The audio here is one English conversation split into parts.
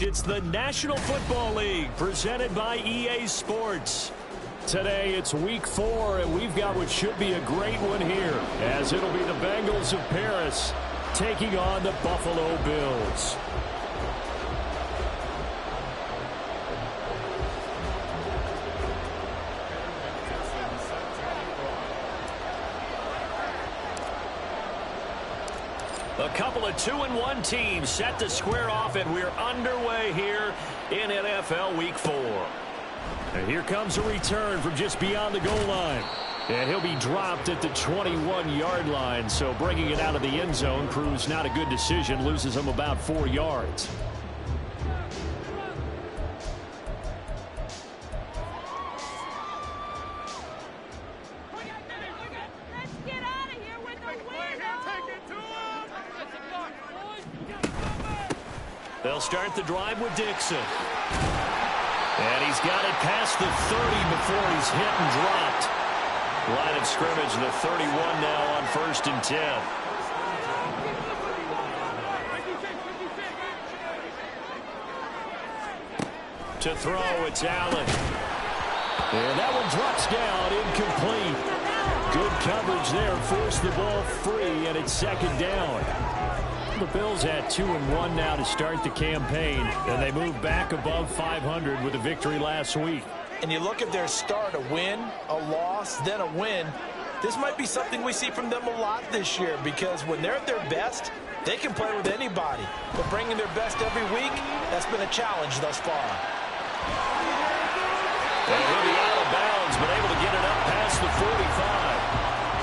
It's the National Football League presented by EA Sports. Today it's week 4 and we've got what should be a great one here, as it'll be the Bengals of Paris taking on the Buffalo Bills. A couple of 2-1 teams set to square off, and we're underway here in NFL Week 4. And here comes a return from just beyond the goal line. And he'll be dropped at the 21-yard line, so bringing it out of the end zone proves not a good decision, loses him about 4 yards. They'll start the drive with Dixon. And he's got it past the 30 before he's hit and dropped. Line of scrimmage, the 31 now on 1st and 10. To throw, it's Allen. And that one drops down, incomplete. Good coverage there, forced the ball free, and it's 2nd down. The Bills at 2-1 now to start the campaign, and they move back above 500 with a victory last week. And you look at their start, a win, a loss, then a win. This might be something we see from them a lot this year, because when they're at their best, they can play with anybody. But bringing their best every week, that's been a challenge thus far. And he'll be out of bounds, but able to get it up past the 45.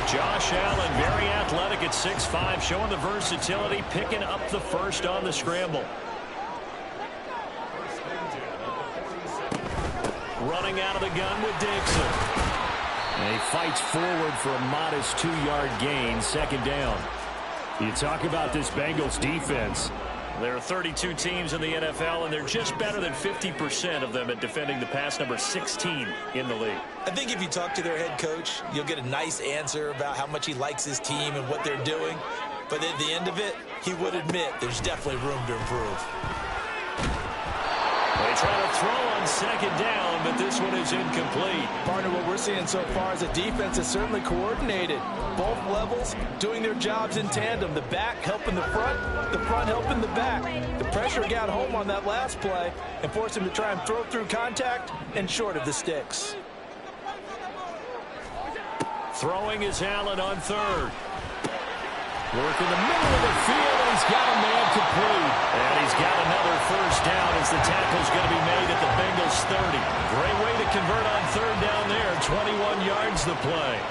Josh Allen, very athletic at 6'5", showing the versatility, picking up the first on the scramble. Running out of the gun with Dixon. And he fights forward for a modest 2-yard gain, 2nd down. You talk about this Bengals defense. There are 32 teams in the NFL, and they're just better than 50% of them at defending the pass, number 16 in the league. I think if you talk to their head coach, you'll get a nice answer about how much he likes his team and what they're doing. But at the end of it, he would admit there's definitely room to improve. They try to throw on 2nd down, but this one is incomplete. Partner, what we're seeing so far is a defense that's certainly coordinated. Both levels doing their jobs in tandem. The back helping the front helping the back. The pressure got home on that last play and forced him to try and throw through contact and short of the sticks. Throwing is Allen on 3rd. Work in the middle of the field, and he's got a man complete. And he's got another 1st down as the tackle's going to be made at the Bengals 30. Great way to convert on 3rd down there. 21 yards the play.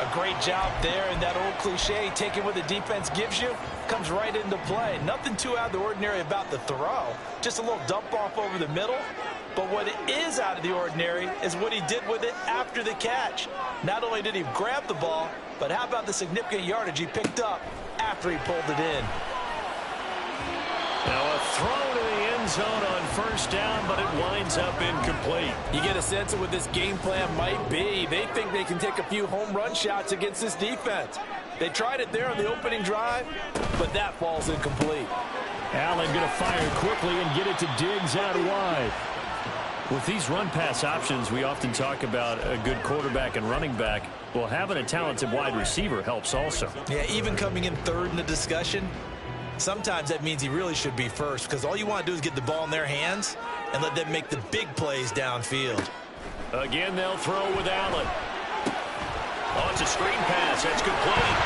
A great job there, and that old cliche, taking what the defense gives you, comes right into play. Nothing too out of the ordinary about the throw. Just a little dump off over the middle. But what is out of the ordinary is what he did with it after the catch. Not only did he grab the ball, but how about the significant yardage he picked up after he pulled it in. Now a throw to the end zone on 1st down, but it winds up incomplete. You get a sense of what this game plan might be. They think they can take a few home run shots against this defense. They tried it there on the opening drive, but that falls incomplete. Allen going to fire quickly and get it to Diggs out wide. With these run-pass options, we often talk about a good quarterback and running back. Well, having a talented wide receiver helps also. Yeah, even coming in third in the discussion, sometimes that means he really should be first, because all you want to do is get the ball in their hands and let them make the big plays downfield. Again, they'll throw with Allen. Oh, it's a screen pass. That's complete.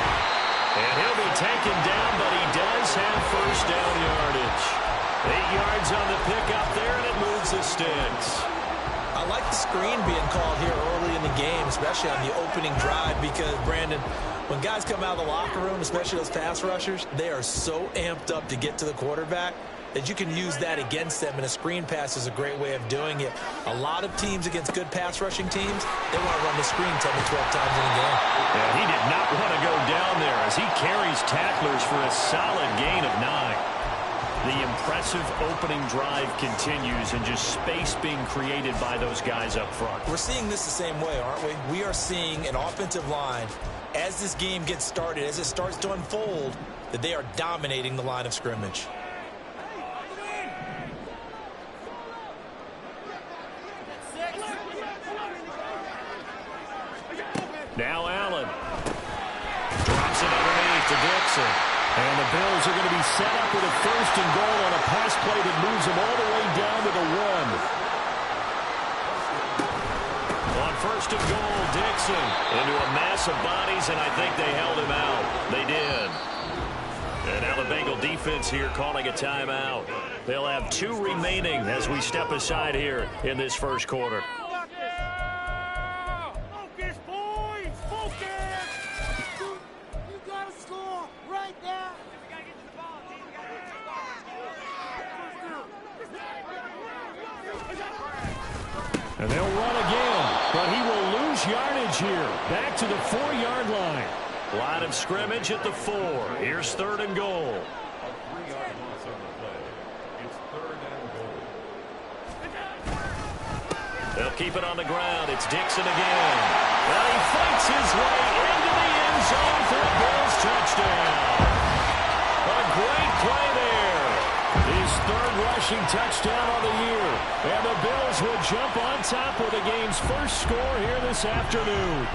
And he'll be taken down, but he does have first down yardage. 8 yards on the pickup there, and it moves the sticks. I like the screen being called here early in the game, especially on the opening drive, because, Brandon, when guys come out of the locker room, especially those pass rushers, they are so amped up to get to the quarterback that you can use that against them, and a screen pass is a great way of doing it. A lot of teams against good pass rushing teams, they want to run the screen 10 to 12 times in a game. Yeah, he did not want to go down there as he carries tacklers for a solid gain of 9. The impressive opening drive continues, and just space being created by those guys up front. We're seeing this the same way, aren't we? We are seeing an offensive line, as this game gets started, as it starts to unfold, that they are dominating the line of scrimmage. Now Allen drops it underneath to Dixon. And the Bills are going to be set up with a first and goal on a pass play that moves them all the way down to the 1. On first and goal, Dixon into a mass of bodies, and I think they held him out. They did. And now the Bengal defense here calling a timeout. They'll have 2 remaining as we step aside here in this first quarter. And they'll run again, but he will lose yardage here. Back to the 4-yard line. Line of scrimmage at the 4. Here's 3rd and goal. They'll keep it on the ground. It's Dixon again. Well, he fights his way into the end zone for a Bills touchdown. A great play there. His 3rd rushing touchdown of the year. And the Bills will jump on top with the game's first score here this afternoon.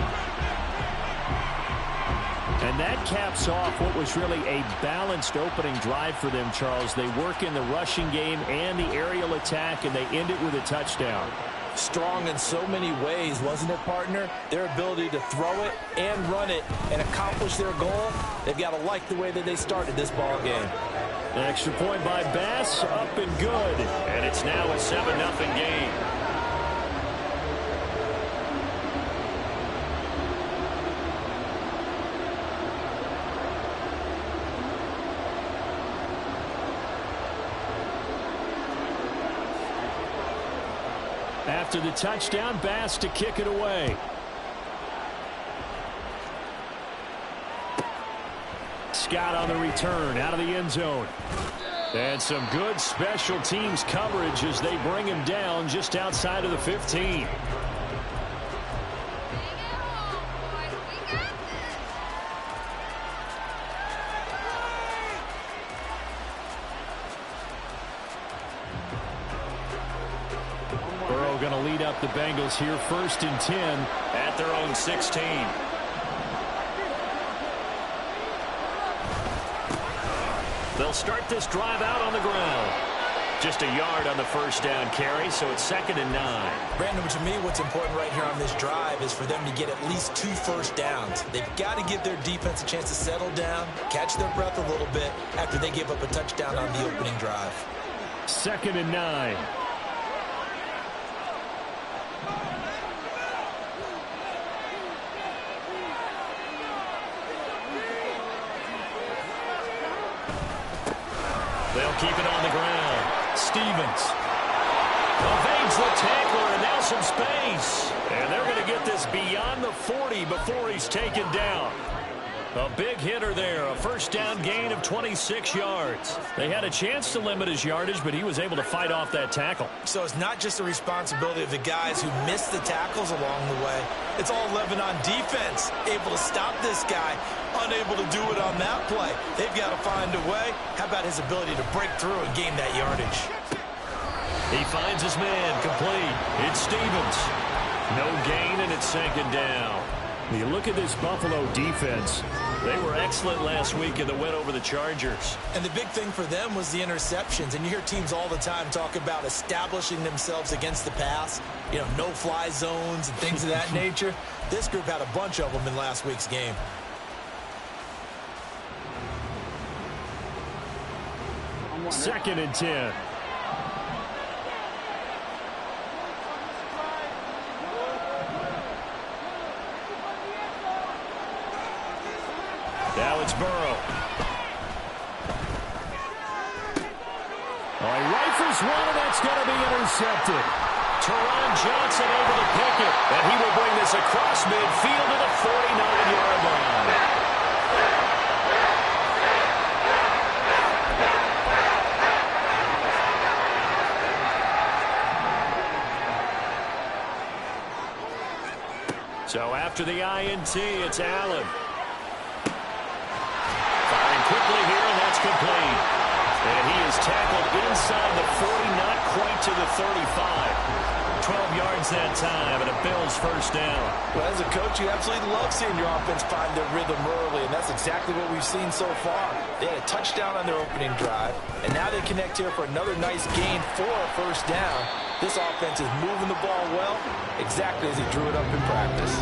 And that caps off what was really a balanced opening drive for them, Charles. They work in the rushing game and the aerial attack, and they end it with a touchdown. Strong in so many ways, wasn't it, partner? Their ability to throw it and run it and accomplish their goal, they've got to like the way that they started this ball game. An extra point by Bass, up and good. And it's now a 7-0 game. After the touchdown, Bass to kick it away. Scott on the return out of the end zone. And some good special teams coverage as they bring him down just outside of the 15. Burrow going to lead up the Bengals here 1st and 10 at their own 16. They'll start this drive out on the ground. Just a yard on the first down carry, so it's 2nd and 9. Brandon, to me, what's important right here on this drive is for them to get at least 2 first downs. They've got to give their defense a chance to settle down, catch their breath a little bit after they give up a touchdown on the opening drive. 2nd and 9. They'll keep it on the ground. Stevens evades the tackler, and now some space. And they're going to get this beyond the 40 before he's taken down. A big hitter there, a first down gain of 26 yards. They had a chance to limit his yardage, but he was able to fight off that tackle. So it's not just the responsibility of the guys who missed the tackles along the way. It's all Lebanon defense, able to stop this guy, unable to do it on that play. They've got to find a way. How about his ability to break through and gain that yardage? He finds his man, complete. It's Stevens. No gain, and it's second down. You look at this Buffalo defense. They were excellent last week in the win over the Chargers. And the big thing for them was the interceptions. And you hear teams all the time talk about establishing themselves against the pass. You know, no-fly zones and things of that nature. This group had a bunch of them in last week's game. Second and 10. Now it's Burrow. Oh, he rifles one, and that's going to be intercepted. Teron Johnson able to pick it, and he will bring this across midfield to the 49-yard line. So after the INT, it's Allen. Firing quickly here, and that's complete. And he is tackled inside the 40, not quite to the 35. 12 yards that time, and a Bills first down. Well, as a coach, you absolutely love seeing your offense find their rhythm early, and that's exactly what we've seen so far. They had a touchdown on their opening drive, and now they connect here for another nice gain for a first down. This offense is moving the ball well, exactly as he drew it up in practice.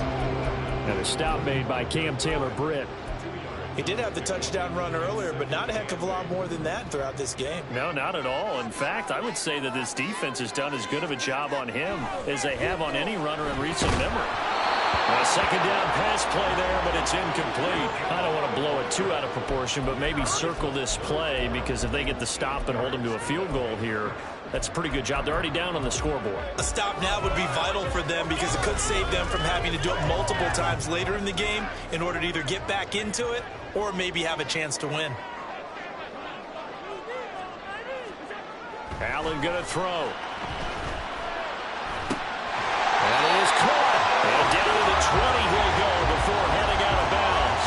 And a stop made by Cam Taylor-Britt. He did have the touchdown run earlier, but not a heck of a lot more than that throughout this game. No, not at all. In fact, I would say that this defense has done as good of a job on him as they have on any runner in recent memory. A second down pass play there, but it's incomplete. I don't want to blow it too out of proportion, but maybe circle this play, because if they get the stop and hold them to a field goal here, that's a pretty good job. They're already down on the scoreboard. A stop now would be vital for them, because it could save them from having to do it multiple times later in the game in order to either get back into it or maybe have a chance to win. Allen going to throw. And it is caught. And down to the 20 he'll go before heading out of bounds.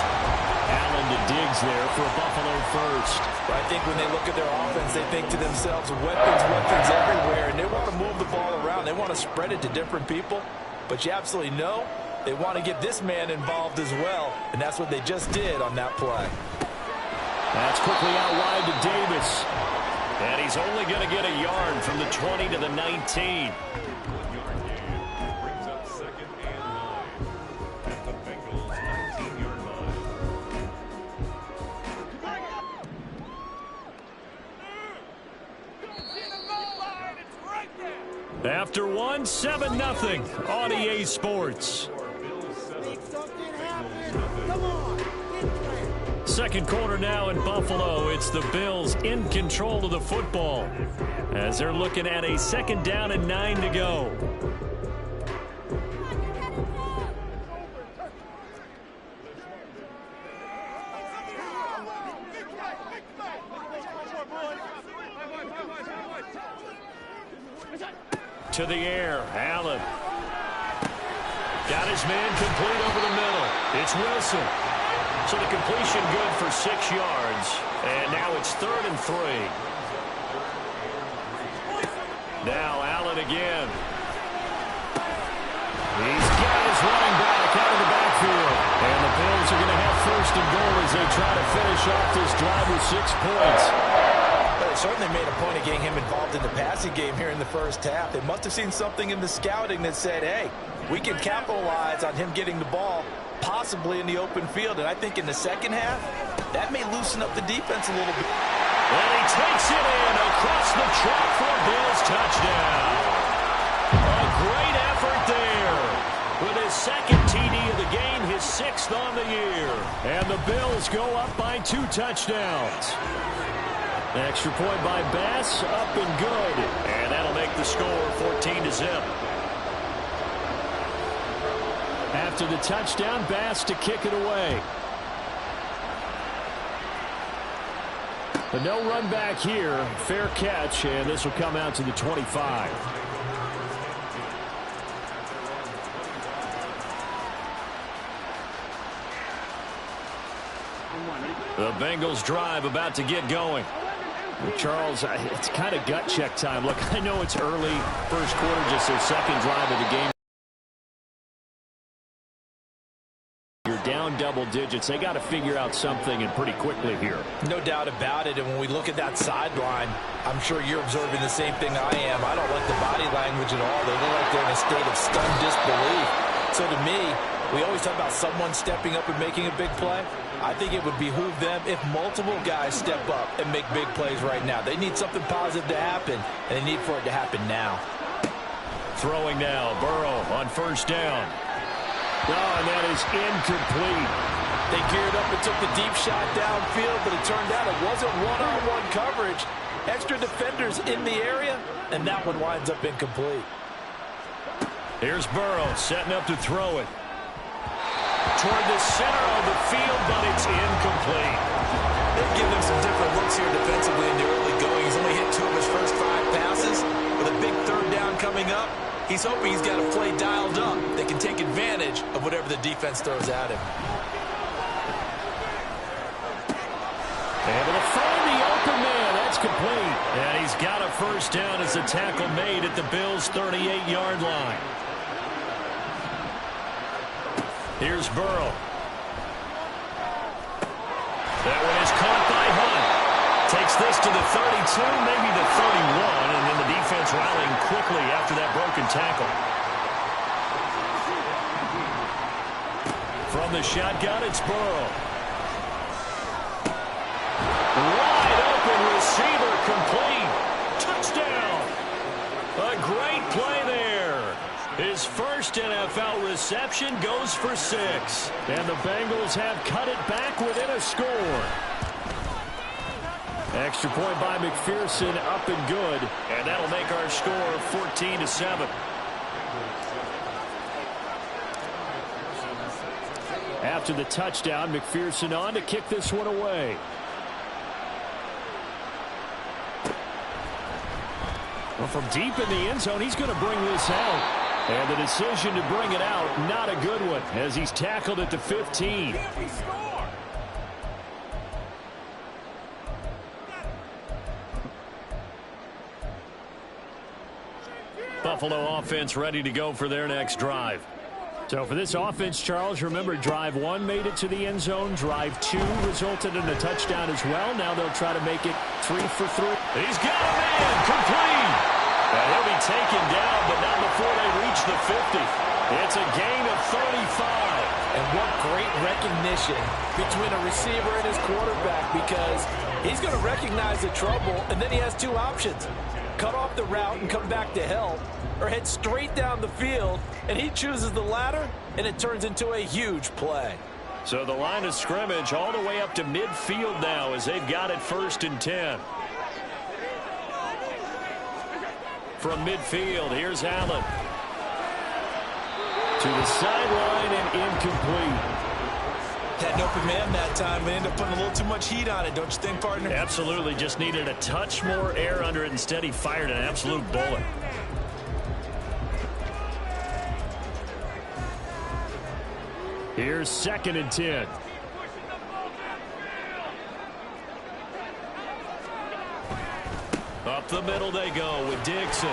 Allen to Diggs there for a Buffalo first. I think when they look at their offense, they think to themselves, weapons everywhere, and they want to move the ball around. They want to spread it to different people, but you absolutely know they want to get this man involved as well, and that's what they just did on that play. That's quickly out wide to Davis. And he's only going to get a yard from the 20 to the 19. After one, 7-0 on EA Sports. Second quarter now in Buffalo. It's the Bills in control of the football as they're looking at a second down and 9 to go. To the air, Allen. Got his man complete over the middle. It's Wilson. So the completion good for 6 yards. And now it's 3rd and 3. Now Allen again. He's got his running back out of the backfield. And the Bills are going to have 1st and goal as they try to finish off this drive with 6 points. They certainly made a point of getting him involved in the passing game here in the first half. They must have seen something in the scouting that said, hey, we can capitalize on him getting the ball, possibly in the open field. And I think in the second half, that may loosen up the defense a little bit. And he takes it in across the track for a Bills touchdown. A great effort there. With his 2nd TD of the game, his 6th on the year. And the Bills go up by 2 touchdowns. Extra point by Bass, up and good. And that'll make the score 14-0. After the touchdown, Bass to kick it away. But no run back here. Fair catch, and this will come out to the 25. The Bengals drive about to get going. Charles, it's kind of gut check time. Look, I know it's early, first quarter, just their second drive of the game. You're down double digits. They got to figure out something, and pretty quickly here. No doubt about it. And when we look at that sideline, I'm sure you're observing the same thing I am. I don't like the body language at all. They look like they're in a state of stunned disbelief. So to me, we always talk about someone stepping up and making a big play. I think it would behoove them if multiple guys step up and make big plays right now. They need something positive to happen, and they need for it to happen now. Throwing now, Burrow on first down. Oh, and that is incomplete. They geared up and took the deep shot downfield, but it turned out it wasn't one-on-one coverage. Extra defenders in the area, and that one winds up incomplete. Here's Burrow setting up to throw it. Toward the center of the field, but it's incomplete. They've given him some different looks here defensively in the early going. He's only hit 2 of his first 5 passes. With a big third down coming up, he's hoping he's got a play dialed up that can take advantage of whatever the defense throws at him. Able to find the open man. That's complete. And he's got a first down as the tackle made at the Bills' 38-yard line. Here's Burrow. That one is caught by Hunt. Takes this to the 32, maybe the 31, and then the defense rallying quickly after that broken tackle. From the shotgun, it's Burrow. Wide open receiver, complete. Touchdown. A great play there. His first NFL reception goes for 6. And the Bengals have cut it back within a score. Extra point by McPherson, up and good. And that'll make our score 14-7. After the touchdown, McPherson on to kick this one away. Well, from deep in the end zone, he's going to bring this out. And the decision to bring it out, not a good one, as he's tackled at the 15. Buffalo offense ready to go for their next drive. So for this offense, Charles, remember drive 1 made it to the end zone. Drive 2 resulted in a touchdown as well. Now they'll try to make it 3 for 3. He's got a man, complete. And he'll be taken down, but not before they reach the 50. It's a gain of 35. And what great recognition between a receiver and his quarterback, because he's going to recognize the trouble, and then he has 2 options. Cut off the route and come back to help, or head straight down the field, and he chooses the latter, and it turns into a huge play. So the line of scrimmage all the way up to midfield now as they've got it 1st and 10. From midfield, here's Allen. To the sideline and incomplete. Had an open man that time. They ended up putting a little too much heat on it, don't you think, partner? Absolutely. Just needed a touch more air under it. Instead, he fired an absolute bullet. Here's 2nd and 10. Up the middle they go with Dixon.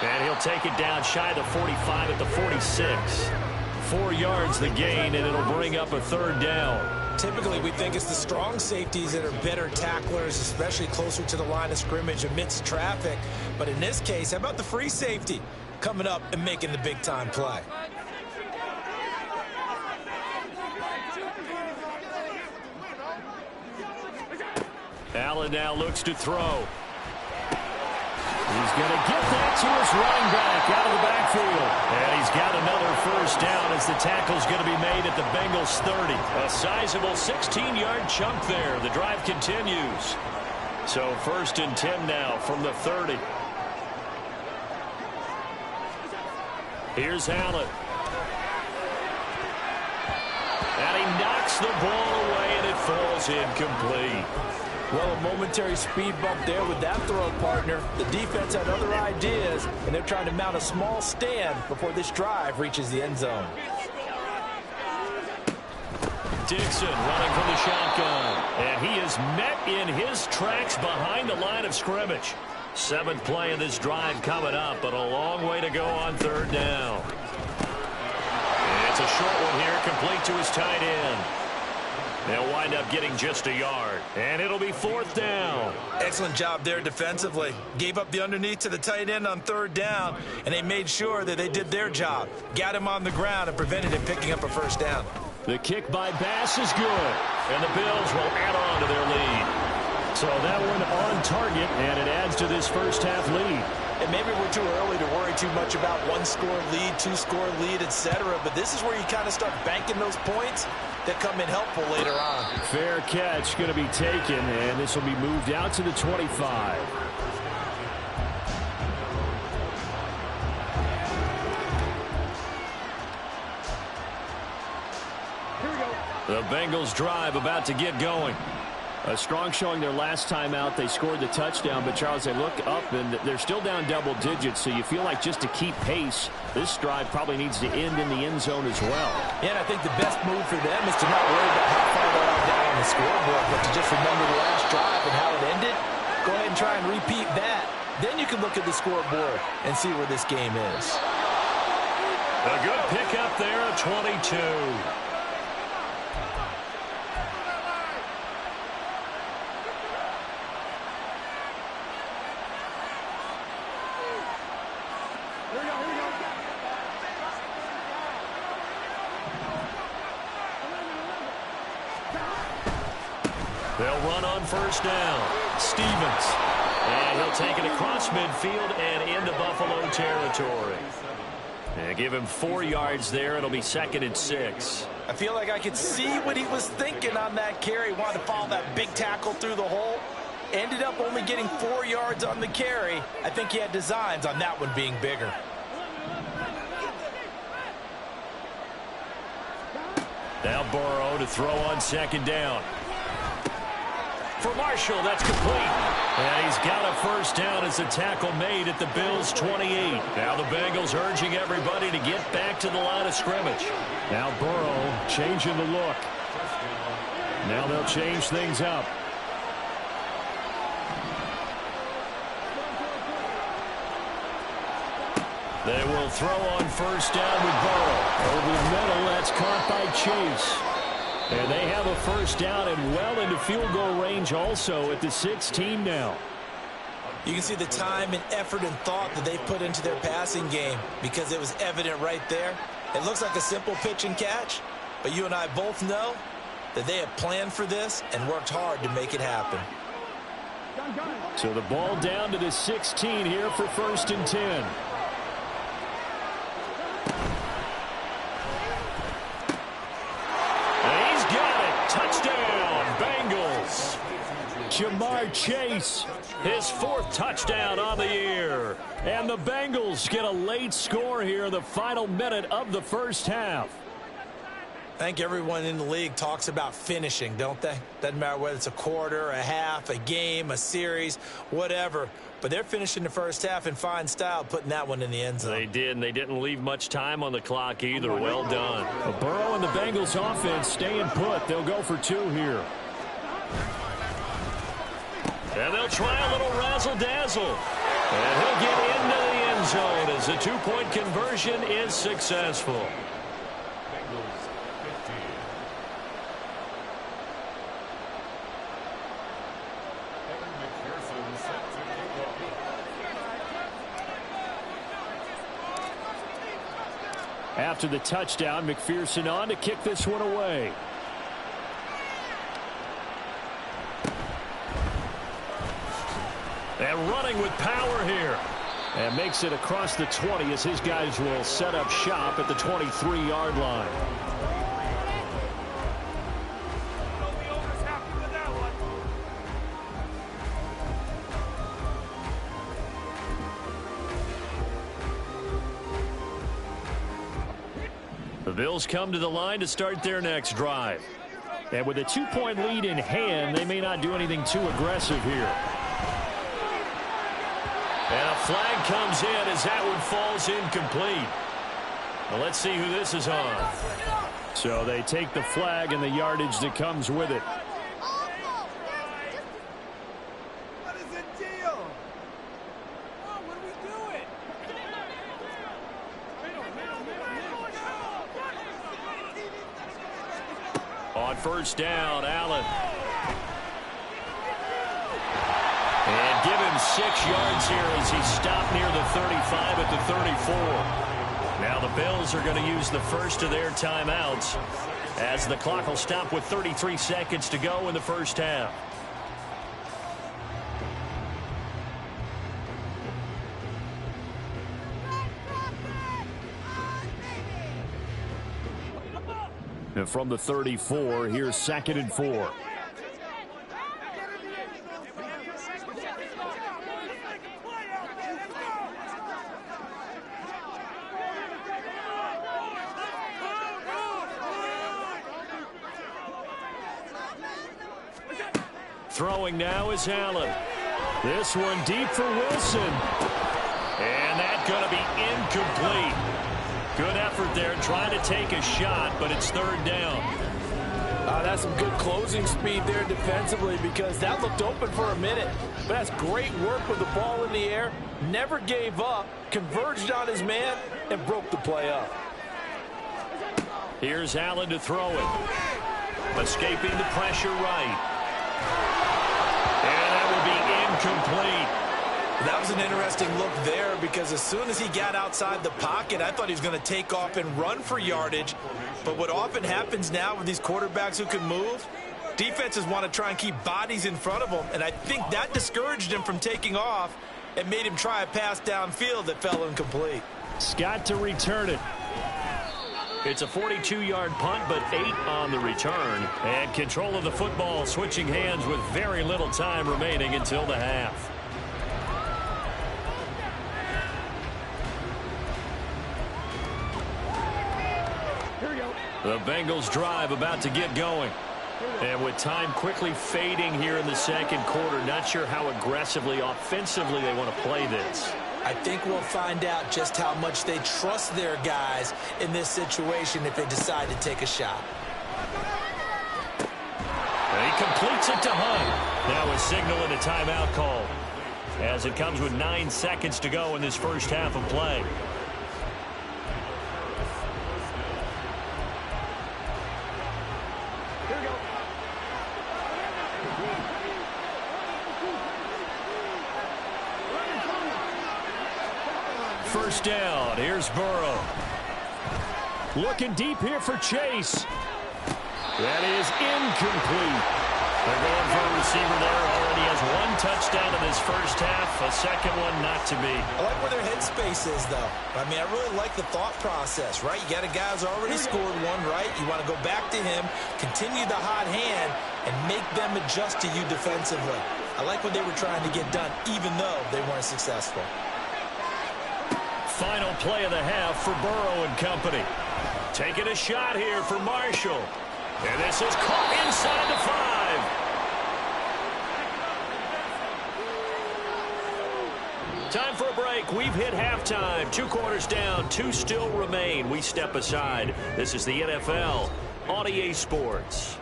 And he'll take it down shy of the 45 at the 46. 4 yards the gain, and it'll bring up a 3rd down. Typically, we think it's the strong safeties that are better tacklers, especially closer to the line of scrimmage amidst traffic. But in this case, how about the free safety coming up and making the big-time play? Allen now looks to throw. He's going to get that to his running back out of the backfield. And he's got another 1st down as the tackle's going to be made at the Bengals' 30. A sizable 16-yard chunk there. The drive continues. So 1st and 10 now from the 30. Here's Allen. And he knocks the ball away, and it falls incomplete. Well, a momentary speed bump there with that throw, partner. The defense had other ideas, and they're trying to mount a small stand before this drive reaches the end zone. Dixon running from the shotgun. And he is met in his tracks behind the line of scrimmage. 7th play of this drive coming up, but a long way to go on 3rd down. And it's a short one here, complete to his tight end. They'll wind up getting just a yard, and it'll be 4th down. Excellent job there defensively. Gave up the underneath to the tight end on 3rd down, and they made sure that they did their job. Got him on the ground and prevented him picking up a 1st down. The kick by Bass is good, and the Bills will add on to their lead. So that one on target, and it adds to this first half lead. And maybe we're too early to worry too much about 1-score lead, 2-score lead, etc. But this is where you kind of start banking those points that come in helpful later on. Fair catch going to be taken, and this will be moved out to the 25. The Bengals drive about to get going. A strong showing their last time out. They scored the touchdown, but Charles, they look up and they're still down double digits, so you feel like just to keep pace, this drive probably needs to end in the end zone as well. Yeah, and I think the best move for them is to not worry about how far they are down on the scoreboard, but to just remember the last drive and how it ended. Go ahead and try and repeat that. Then you can look at the scoreboard and see where this game is. A good pickup there of 22. They'll run on 1st down. Stevens. And he'll take it across midfield and into Buffalo territory. And give him 4 yards there. It'll be 2nd and 6. I feel like I could see what he was thinking on that carry. Wanted to follow that big tackle through the hole. Ended up only getting 4 yards on the carry. I think he had designs on that one being bigger. Now Burrow to throw on 2nd down. For Marshall, that's complete. And he's got a 1st down as the tackle made at the Bills' 28. Now the Bengals urging everybody to get back to the line of scrimmage. Now Burrow changing the look. Now they'll change things up. They will throw on 1st down with Burrow. Over the middle, that's caught by Chase. And they have a 1st down and well into field goal range also at the 16 now. You can see the time and effort and thought that they put into their passing game because it was evident right there. It looks like a simple pitch and catch, but you and I both know that they have planned for this and worked hard to make it happen. So the ball down to the 16 here for 1st and 10. Jamar Chase, his 4th touchdown on the year. And the Bengals get a late score here in the final minute of the first half. I think everyone in the league talks about finishing, don't they? Doesn't matter whether it's a quarter, a half, a game, a series, whatever. But they're finishing the first half in fine style, putting that one in the end zone. They did, and they didn't leave much time on the clock either. Well done. But Burrow and the Bengals offense staying put. They'll go for 2 here. And they'll try a little razzle-dazzle. And he'll get into the end zone as the 2-point conversion is successful. After the touchdown, McPherson on to kick this one away. And running with power here. And makes it across the 20 as his guys will set up shop at the 23-yard line. The Bills come to the line to start their next drive. And with a 2-point lead in hand, they may not do anything too aggressive here. And a flag comes in as that one falls incomplete. Well, let's see who this is on. So they take the flag and the yardage that comes with it. What is the deal? Oh, what are we doing? On first down, Allen. And give him 6 yards here as he stopped near the 35 at the 34. Now the Bills are going to use the first of their timeouts as the clock will stop with 33 seconds to go in the first half. And from the 34, here's 2nd and 4. Throwing now is Allen. This one deep for Wilson. And that's going to be incomplete. Good effort there trying to take a shot, but it's 3rd down. That's some good closing speed there defensively because that looked open for a minute. But that's great work with the ball in the air. Never gave up, converged on his man, and broke the play up. Here's Allen to throw it. Escaping the pressure right. And that will be incomplete. That was an interesting look there because as soon as he got outside the pocket, I thought he was going to take off and run for yardage. But what often happens now with these quarterbacks who can move, defenses want to try and keep bodies in front of them, and I think that discouraged him from taking off and made him try a pass downfield that fell incomplete. Scott to return it. It's a 42-yard punt, but 8 on the return. And control of the football switching hands with very little time remaining until the half. The Bengals drive about to get going. And with time quickly fading here in the second quarter, not sure how aggressively, offensively they want to play this. I think we'll find out just how much they trust their guys in this situation if they decide to take a shot. And he completes it to Hunt. Now a signal and a timeout call as it comes with 9 seconds to go in this first half of play. First down. Here's Burrow. Looking deep here for Chase. That is incomplete. They're going for a receiver there. Already has 1 touchdown in this first half. A second one not to be. I like where their headspace is, though. I mean, I really like the thought process, right? You got a guy who's already scored one, right? You want to go back to him, continue the hot hand, and make them adjust to you defensively. I like what they were trying to get done, even though they weren't successful. Final play of the half for Burrow and company. Taking a shot here for Marshall. And this is caught inside the 5. Time for a break. We've hit halftime. 2 quarters down. 2 still remain. We step aside. This is the NFL on EA Sports.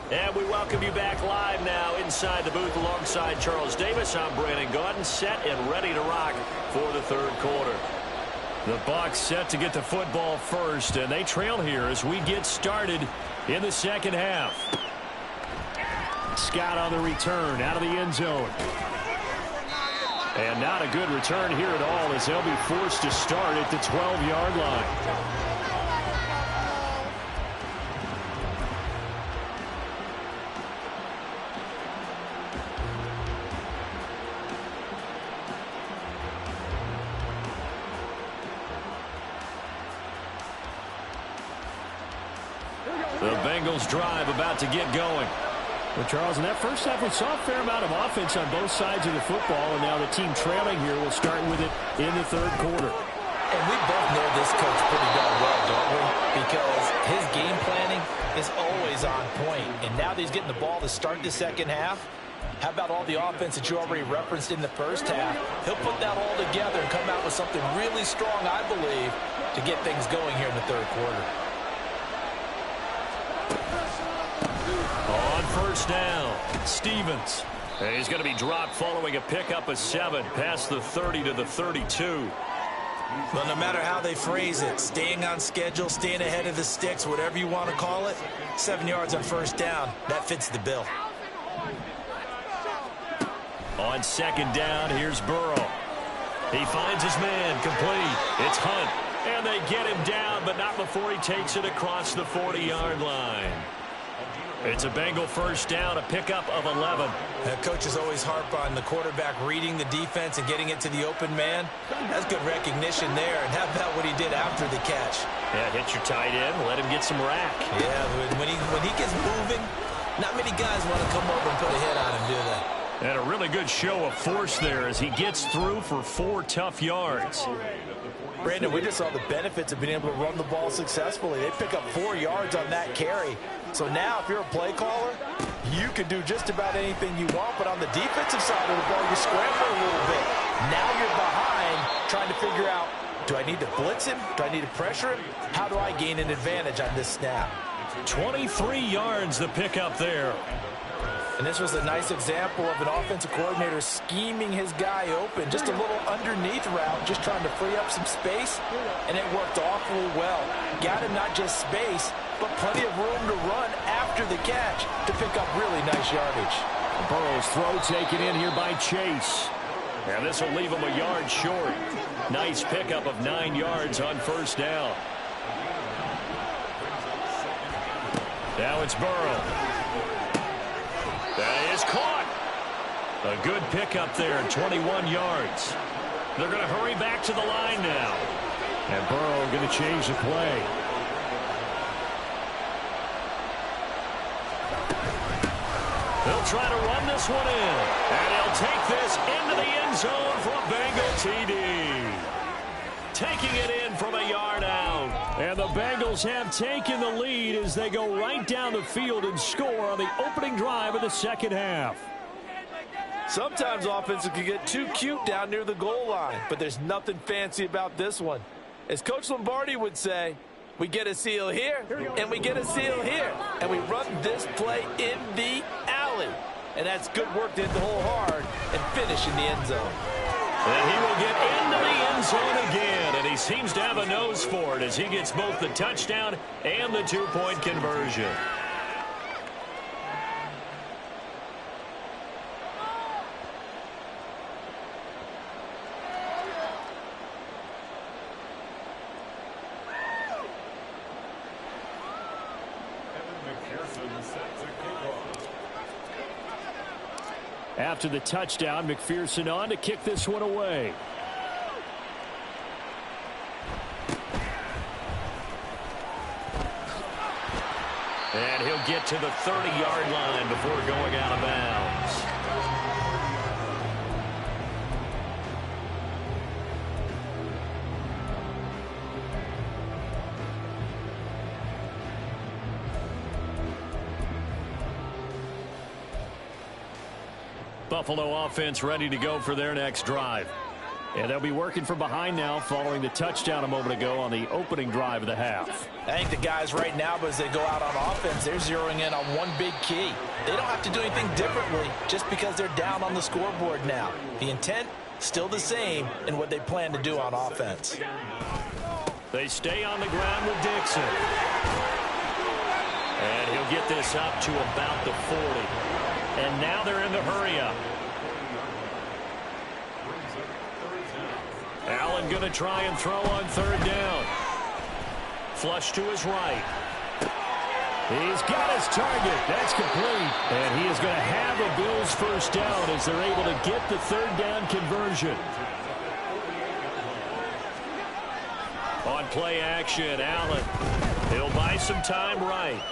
And we welcome you back live now inside the booth alongside Charles Davis. I'm Brandon Gaudin, set and ready to rock for the 3rd quarter. The Bucs set to get the football first, and they trail here as we get started in the second half. Scott on the return out of the end zone. And not a good return here at all as they'll be forced to start at the 12-yard line. The Bengals drive about to get going. Well, Charles, in that first half, we saw a fair amount of offense on both sides of the football, and now the team trailing here will start with it in the 3rd quarter. And we both know this that he's getting the ball to start the second half, how about all the offense that you already referenced in the first half? He'll put that all together and come out with something really strong, I believe, to get things going here in the third quarter. On first down, Stevens. He's going to be dropped following a pickup of 7 past the 30 to the 32. Well, no matter how they phrase it, staying on schedule, staying ahead of the sticks, whatever you want to call it, 7 yards on first down, that fits the bill. On second down, here's Burrow. He finds his man, complete. It's Hunt, and they get him down, but not before he takes it across the 40-yard line. It's a Bengal first down, a pickup of 11. Coaches always harp on the quarterback reading the defense and getting it to the open man. That's good recognition there. And how about what he did after the catch? Yeah, hit your tight end, let him get some rack. Yeah, when he gets moving, not many guys want to come over and put a hit on him, do they? And a really good show of force there as he gets through for 4 tough yards. Brandon, we just saw the benefits of being able to run the ball successfully. They pick up 4 yards on that carry. So now if you're a play caller, you can do just about anything you want. But on the defensive side of the ball, you scramble a little bit. Now you're behind trying to figure out, do I need to blitz him? Do I need to pressure him? How do I gain an advantage on this snap? 23 yards the pickup there. And this was a nice example of an offensive coordinator scheming his guy open. Just a little underneath route, just trying to free up some space, and it worked awfully well. Got him not just space, but plenty of room to run after the catch to pick up really nice yardage. Burrow's throw taken in here by Chase. And this will leave him a yard short. Nice pickup of 9 yards on first down. Now it's Burrow. That is caught. A good pickup there, 21 yards. They're going to hurry back to the line now. And Burrow going to change the play. They'll try to run this one in. And he'll take this into the end zone for a Bengal TD. Taking it in from a yard out. And the Bengals have taken the lead as they go right down the field and score on the opening drive of the second half. Sometimes offenses can get too cute down near the goal line, but there's nothing fancy about this one. As Coach Lombardi would say, we get a seal here, and we get a seal here, and we run this play in the alley. And that's good work to hit the hole hard and finish in the end zone. And he will get into the end zone again, and he seems to have a nose for it as he gets both the touchdown and the two-point conversion. After the touchdown, McPherson on to kick this one away. And he'll get to the 30-yard line before going out of bounds. Buffalo offense ready to go for their next drive. And they'll be working from behind now following the touchdown a moment ago on the opening drive of the half. I think the guys right now, as they go out on offense, they're zeroing in on one big key. They don't have to do anything differently just because they're down on the scoreboard now. The intent, still the same in what they plan to do on offense. They stay on the ground with Dixon. And he'll get this up to about the 40. And now they're in the hurry-up. Allen going to try and throw on third down. Flush to his right. He's got his target. That's complete. And he is going to have a Bills first down as they're able to get the third down conversion. On play action, Allen. He'll buy some time right.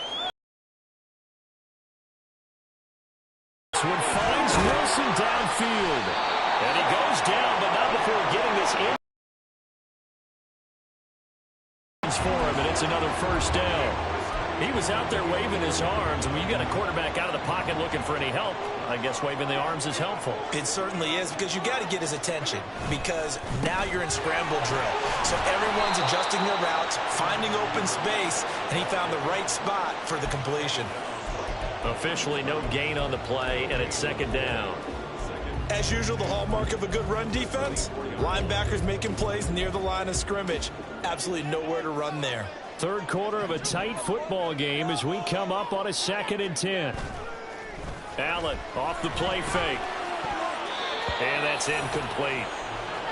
This one finds Wilson downfield. And he goes down, but not before getting this in for him, and it's another first down. He was out there waving his arms, and when you got a quarterback out of the pocket looking for any help, I guess waving the arms is helpful. It certainly is, because you got to get his attention, because now you're in scramble drill. So everyone's adjusting their routes, finding open space, and he found the right spot for the completion. Officially no gain on the play, and it's second down. As usual, the hallmark of a good run defense, linebackers making plays near the line of scrimmage. Absolutely nowhere to run there. Third quarter of a tight football game as we come up on a 2nd and 10. Allen off the play fake. And that's incomplete.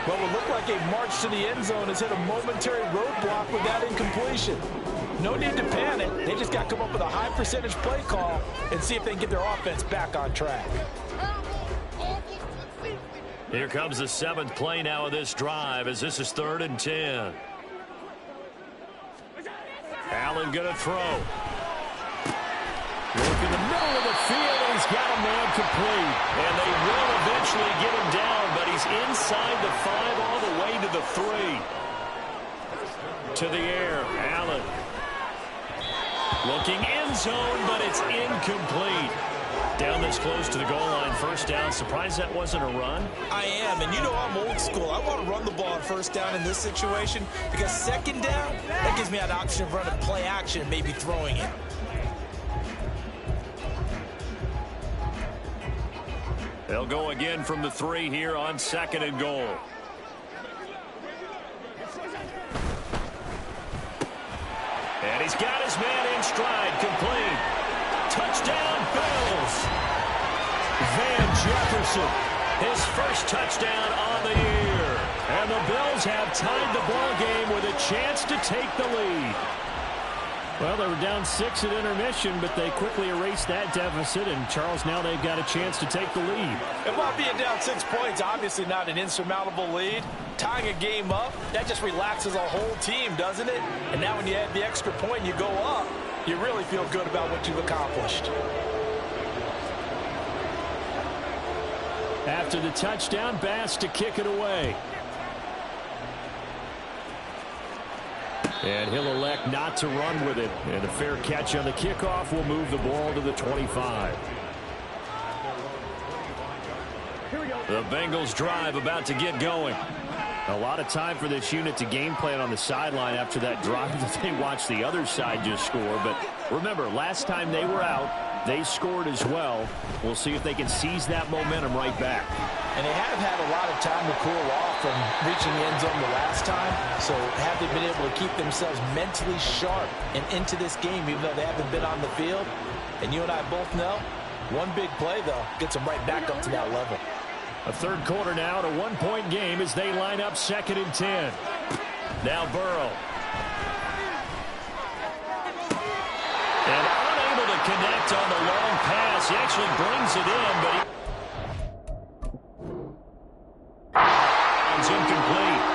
What would look like a march to the end zone has hit a momentary roadblock with that incompletion. No need to panic. They just got to come up with a high percentage play call and see if they can get their offense back on track. Here comes the 7th play now of this drive as this is 3rd and 10. Allen going to throw. Look in the middle of the field, and he's got a man complete. And they will eventually get him down, but he's inside the 5 all the way to the 3. To the air, Allen. Looking end zone, but it's incomplete. Down this close to the goal line, first down. Surprised that wasn't a run? I am, and you know I'm old school. I want to run the ball on first down in this situation because second down, that gives me an option of running play action and maybe throwing it. They'll go again from the 3 here on 2nd and goal. And he's got his man in stride, complete. Touchdown, Bills. Van Jefferson, his first touchdown on the year. And the Bills have tied the ball game with a chance to take the lead. Well, they were down 6 at intermission, but they quickly erased that deficit. And, Charles, now they've got a chance to take the lead. And while being down 6 points, obviously not an insurmountable lead, tying a game up, that just relaxes a whole team, doesn't it? And now when you add the extra point and you go up, you really feel good about what you've accomplished. After the touchdown, Bass to kick it away. And he'll elect not to run with it. And a fair catch on the kickoff will move the ball to the 25. The Bengals drive about to get going. A lot of time for this unit to game plan on the sideline after that drive that they watched the other side just score. But remember, last time they were out, they scored as well. We'll see if they can seize that momentum right back. And they have had a lot of time to cool off from reaching the end zone the last time. So have they been able to keep themselves mentally sharp and into this game, even though they haven't been on the field? And you and I both know, one big play, though, gets them right back up to that level. A third quarter now, at a one-point game as they line up 2nd and 10. Now Burrow. And unable to connect on the long pass. He actually brings it in, but it's incomplete.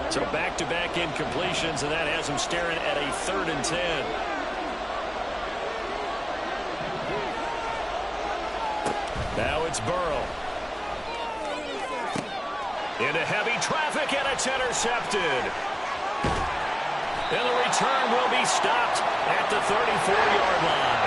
So back-to-back incompletions, and that has him staring at a 3rd and 10. Now it's Burrow. Into heavy traffic, and it's intercepted. And the return will be stopped at the 34-yard line.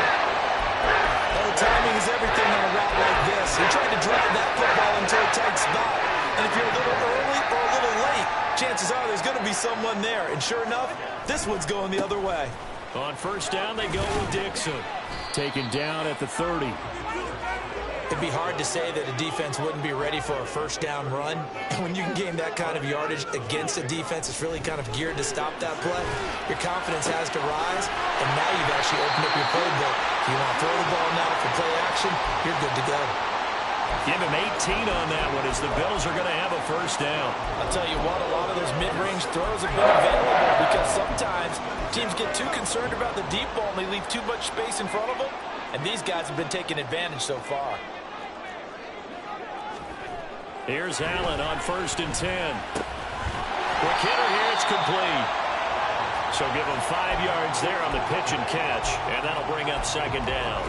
Well, timing is everything on a route like this. He tried to drive that football into a tight spot. And if you're a little early or a little late, chances are there's going to be someone there. And sure enough, this one's going the other way. On first down, they go with Dixon. Taken down at the 30. It'd be hard to say that a defense wouldn't be ready for a first down run. When you can gain that kind of yardage against a defense that's really kind of geared to stop that play, your confidence has to rise, and now you've actually opened up your playbook. If you want to throw the ball now for play action, you're good to go. Give him 18 on that one as the Bills are going to have a first down. I'll tell you what, a lot of those mid-range throws have been available because sometimes teams get too concerned about the deep ball and they leave too much space in front of them. and these guys have been taking advantage so far. Here's Allen on 1st and 10. Quick hitter here, it's complete. So give him 5 yards there on the pitch and catch, and that'll bring up 2nd down.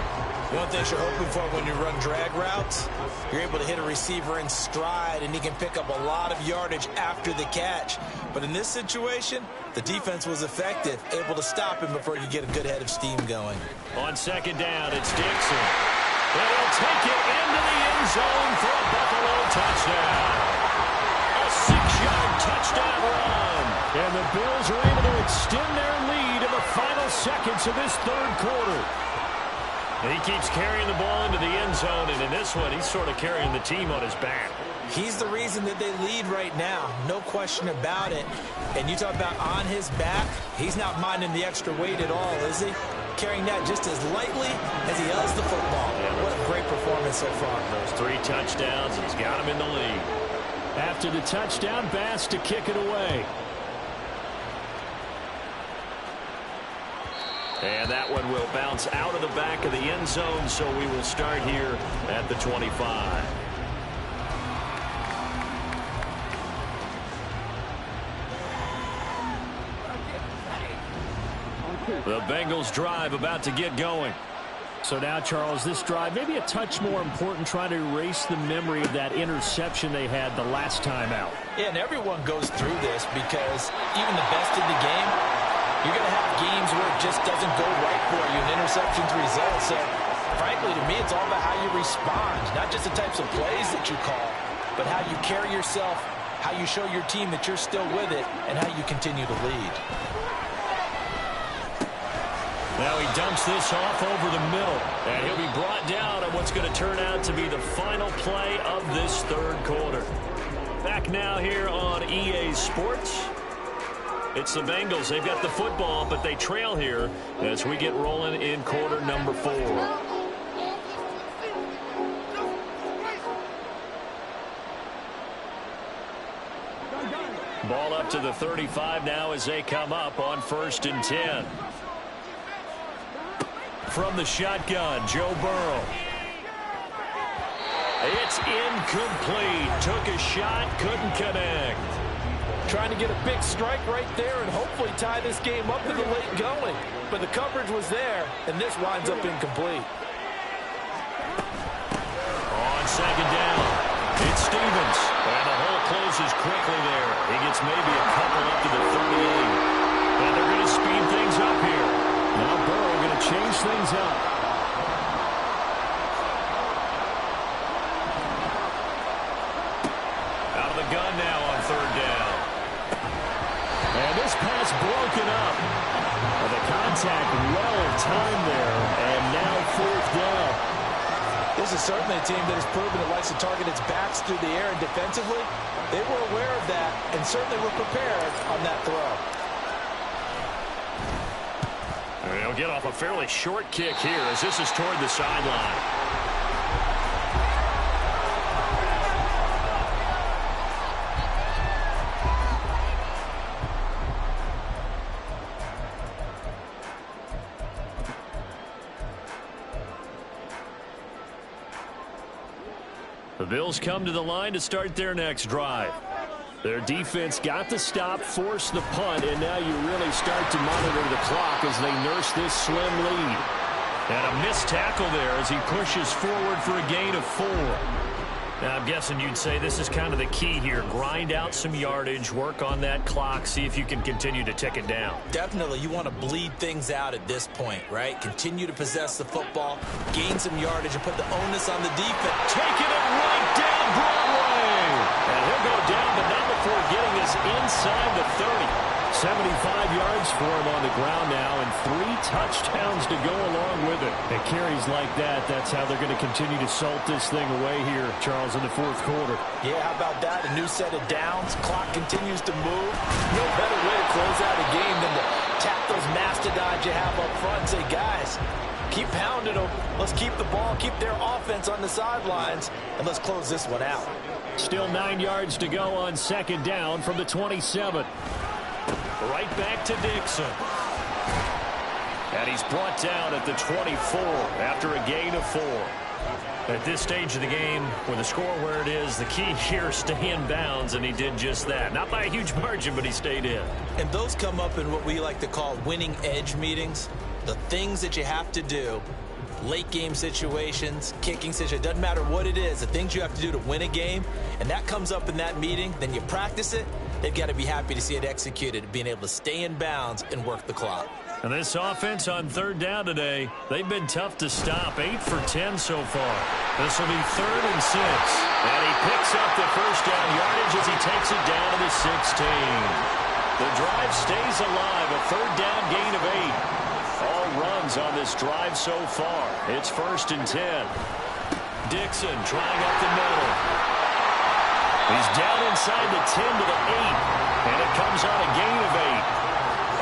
One thing you're hoping for when you run drag routes, you're able to hit a receiver in stride, and he can pick up a lot of yardage after the catch. But in this situation, the defense was effective, able to stop him before you get a good head of steam going. On 2nd down, it's Dixon. And he'll take it into the end zone for a Buffalo touchdown. A 6-yard touchdown run. And the Bills are able to extend their lead in the final seconds of this 3rd quarter. He keeps carrying the ball into the end zone, and in this one, he's sort of carrying the team on his back. He's the reason that they lead right now, no question about it. And you talk about on his back, he's not minding the extra weight at all, is he? Carrying that just as lightly as he does the football. Yeah, what a great performance so far. Those 3 touchdowns, he's got him in the lead. After the touchdown, Bass to kick it away. And that one will bounce out of the back of the end zone, so we will start here at the 25. The Bengals drive about to get going. So now, Charles, this drive maybe a touch more important, trying to erase the memory of that interception they had the last time out. Yeah, and everyone goes through this because even the best in the game, you're going to have games where it just doesn't go right for you, and interceptions result. So, frankly, to me, it's all about how you respond, not just the types of plays that you call, but how you carry yourself, how you show your team that you're still with it, and how you continue to lead. Now he dumps this off over the middle, and he'll be brought down on what's going to turn out to be the final play of this 3rd quarter. Back now here on EA Sports. It's the Bengals. They've got the football, but they trail here as we get rolling in quarter number 4. Ball up to the 35 now as they come up on 1st and 10. From the shotgun, Joe Burrow. It's incomplete. Took a shot, couldn't connect. Trying to get a big strike right there and hopefully tie this game up in the late going. But the coverage was there, and this winds up incomplete. On 2nd down, it's Stevens. And the hole closes quickly there. He gets maybe a couple up to the 38. And they're going to speed things up here. Now Burrow going to change things up. Out of the gun now on 3rd down. And this pass broken up. Well, the contact well timed there, and now 4th down. This is certainly a team that has proven it likes to target its backs through the air, and defensively, they were aware of that and certainly were prepared on that throw. And they'll get off a fairly short kick here as this is toward the sideline. The Bills come to the line to start their next drive. Their defense got the stop, forced the punt, and now you really start to monitor the clock as they nurse this slim lead. And a missed tackle there as he pushes forward for a gain of 4. Now, I'm guessing you'd say this is kind of the key here. Grind out some yardage, work on that clock, see if you can continue to tick it down. Definitely, you want to bleed things out at this point, right? Continue to possess the football, gain some yardage, and put the onus on the defense. Taking it right down Broadway. And he'll go down, but not before getting us inside the 30. 75 yards for him on the ground now, and 3 touchdowns to go along with it. And carries like that, that's how they're going to continue to salt this thing away here, Charles, in the 4th quarter. Yeah, how about that? A new set of downs. Clock continues to move. No better way to close out a game than to tap those mastodons you have up front and say, guys, keep pounding them. Let's keep the ball, keep their offense on the sidelines, and let's close this one out. Still 9 yards to go on 2nd down from the 27. Right back to Dixon. And he's brought down at the 24 after a gain of 4. At this stage of the game, with the score where it is, the key here is stay in bounds, and he did just that. Not by a huge margin, but he stayed in. And those come up in what we like to call winning edge meetings. The things that you have to do, late game situations, kicking situations, doesn't matter what it is, the things you have to do to win a game, and that comes up in that meeting, then you practice it, they've got to be happy to see it executed, being able to stay in bounds and work the clock. And this offense on third down today, they've been tough to stop. 8 for 10 so far. This will be 3rd and 6. And he picks up the first down yardage as he takes it down to the 16. The drive stays alive. A 3rd down gain of 8. All runs on this drive so far. It's 1st and 10. Dixon trying up the middle. He's down inside the 10 to the 8. And it comes on a gain of 8.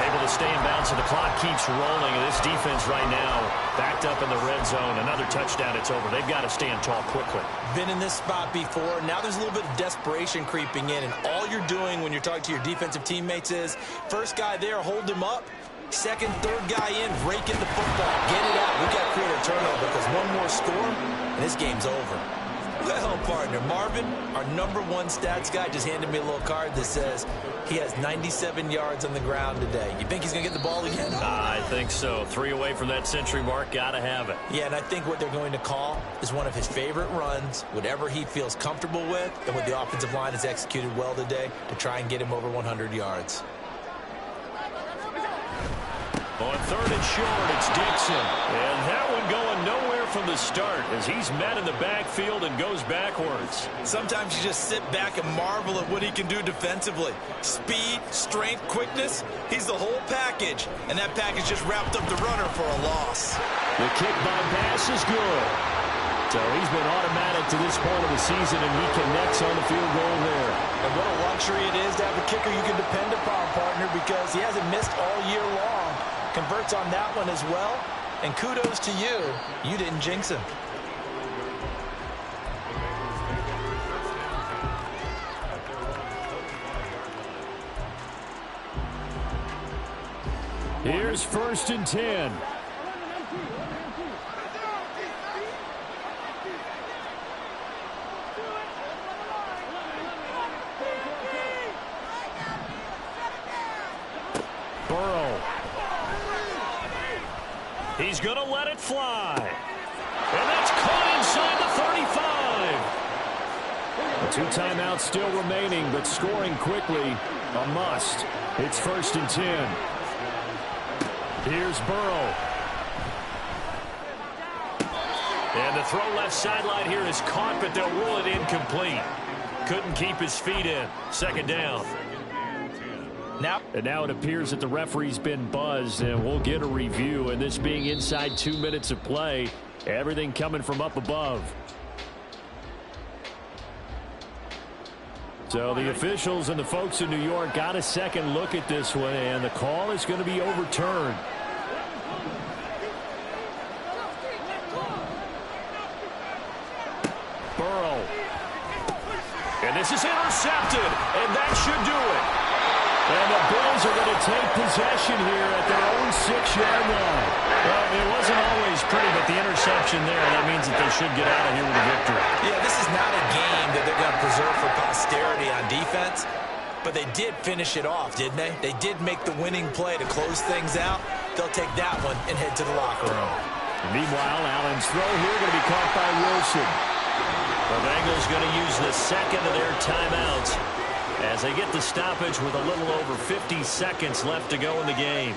Able to stay in bounds, so the clock keeps rolling. And this defense right now backed up in the red zone. Another touchdown, it's over. They've got to stand tall quickly. Been in this spot before. Now there's a little bit of desperation creeping in. And all you're doing when you're talking to your defensive teammates is, first guy there, hold him up. Second, third guy in, rake in the football. Get it out. We've got to create a turnover because one more score, and this game's over. Well, partner, Marvin, our #1 stats guy, just handed me a little card that says he has 97 yards on the ground today. You think he's going to get the ball again? I think so. 3 away from that century mark. Got to have it. Yeah, and I think what they're going to call is one of his favorite runs, whatever he feels comfortable with, and what the offensive line has executed well today to try and get him over 100 yards. On 3rd and short, it's Dixon. And that one going nowhere from the start as he's met in the backfield and goes backwards. Sometimes you just sit back and marvel at what he can do defensively. Speed, strength, quickness, he's the whole package. And that package just wrapped up the runner for a loss. The kick by pass is good. So he's been automatic to this point of the season, and he connects on the field goal there. And what a luxury it is to have a kicker you can depend upon, partner, because he hasn't missed all year long. Converts on that one as well. And kudos to you. You didn't jinx him. Here's 1st and 10. Burrow. He's going to let it fly. And that's caught inside the 35. The 2 timeouts still remaining, but scoring quickly, a must. It's 1st and 10. Here's Burrow. And the throw left sideline here is caught, but they'll rule it incomplete. Couldn't keep his feet in. 2nd down. And now it appears that the referee's been buzzed, and we'll get a review. And this being inside 2 minutes of play, everything coming from up above. So the officials and the folks in New York got a second look at this one, and the call is going to be overturned. Burrow. And this is intercepted, and that should do it. And the Bills are going to take possession here at their own 6-yard line. Well, it wasn't always pretty, but the interception there, that means that they should get out of here with a victory. Yeah, this is not a game that they're going to preserve for posterity on defense, but they did finish it off, didn't they? They did make the winning play to close things out. They'll take that one and head to the locker room. And meanwhile, Allen's throw here going to be caught by Wilson. The Bengals going to use the second of their timeouts as they get the stoppage with a little over 50 seconds left to go in the game.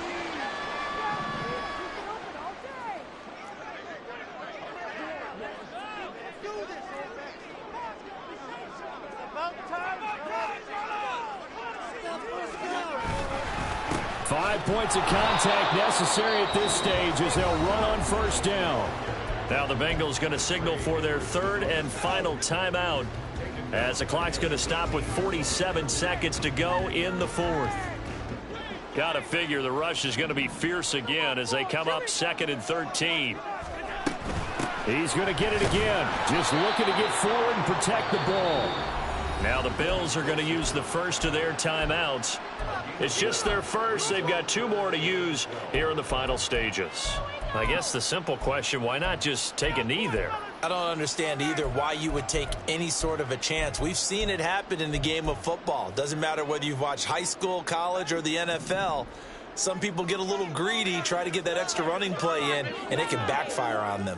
Five points of contact necessary at this stage as they'll run on 1st down. Now the Bengals going to signal for their 3rd and final timeout, as the clock's going to stop with 47 seconds to go in the 4th. Got to figure the rush is going to be fierce again as they come up 2nd and 13. He's going to get it again. Just looking to get forward and protect the ball. Now the Bills are going to use the first of their timeouts. It's just their first. They've got 2 more to use here in the final stages. I guess the simple question, why not just take a knee there? I don't understand either why you would take any sort of a chance. We've seen it happen in the game of football. Doesn't matter whether you've watched high school, college, or the NFL. Some people get a little greedy, try to get that extra running play in, and it can backfire on them.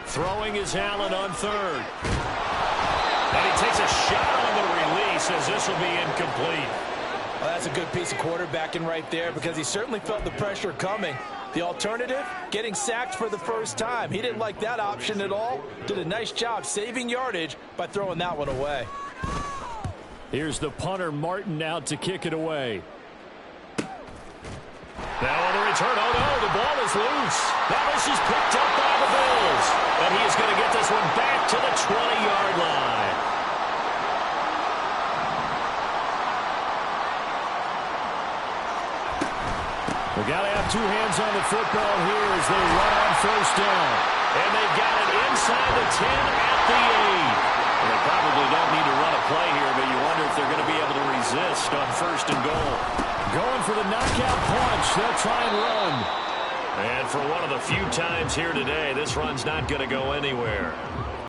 Throwing is Allen on third. And he takes a shot on the release as this will be incomplete. Well, that's a good piece of quarterbacking right there because he certainly felt the pressure coming. The alternative, getting sacked for the first time. He didn't like that option at all. Did a nice job saving yardage by throwing that one away. Here's the punter, Martin, out to kick it away. Now on the return, oh no, the ball is loose. Now this is picked up by the Bills. And he is going to get this one back to the 20-yard line. We got to have 2 hands on the football here as they run on first down. And they've got it inside the 10 at the 8. Well, they probably don't need to run a play here, but you wonder if they're going to be able to resist on first and goal. Going for the knockout punch. They'll try and run. And for one of the few times here today, this run's not going to go anywhere.